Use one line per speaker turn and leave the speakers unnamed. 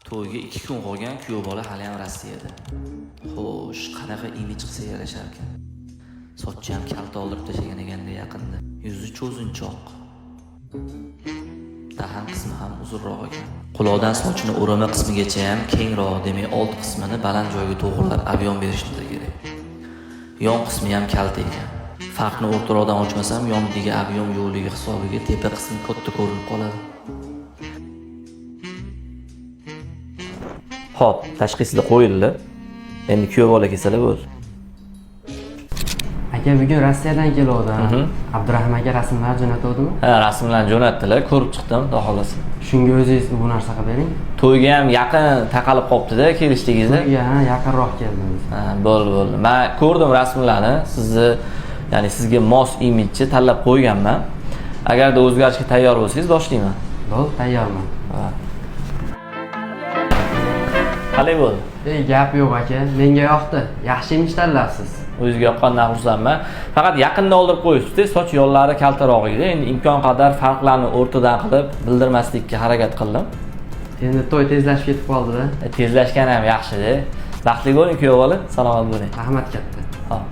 To'yga 2 kun qolgan kuyov bola hali ham Rossiyada. Xo'sh, qanaqa imij qilsa yarashar ekan? Sochi ham kalta oldirib tashlagan ekanda yaqinda. Yuzi cho'zinchoq. Dahan qismi ham uzunroq ekan. Quloqdan sochini o'rama qismigacha ham kengroq, demak old qismini baland joyga to'g'rilab avion berishni kerak. Yon qismi ham kalta ekan. Farqni o'rtaroqdan ochmasam, yonidagi avion yo'ligi hisobiga tepa qismi katta ko'rinib qoladi. Xo'p, tashxisida qo'yildi. Endi kuyov bola kelsalar bo'ldi.
Aka, bugun Rossiyadan keluvdim. Abdurahmon aka rasmlar jo'natuvdimi?
Ha, rasmlarni jo'natdilar, ko'rib chiqdim, xudo xolasa.
Shunga o'zingiz bu narsa qilib bering.
To'yga ham yaqin taqalib qolibdi-da kelishdingizda.
To'yga yaqinroq keldingiz.
Ha, bo'ldi. Men ko'rdim rasmlarni. Sizni, ya'ni sizga mos imijni tanlab qo'yganman. Agarda o'zgarishga tayyor bo'lsangiz boshlayman.
Bo'ldi, tayyorman.
Ha. Qalay bo'ldi?
Gap yo'q aka, menga yoqdi. Yaxshi imij tanlabsiz.
O'zingizga yoqqandan xursandman. Faqat yaqinda oldirib qo'yishdi, soch yo'llari kaltaroq edi. Endi imkon qadar farqlarni o'rtadan qilib bildirmaslikka harakat qildim.
Endi to'y tezlashib ketib qoldi-da.
Tezlashgan ham yaxshi-da. Baxtli bo'ling kuyov bola, salomat bo'ling.
Rahmat katta.
Xo'p.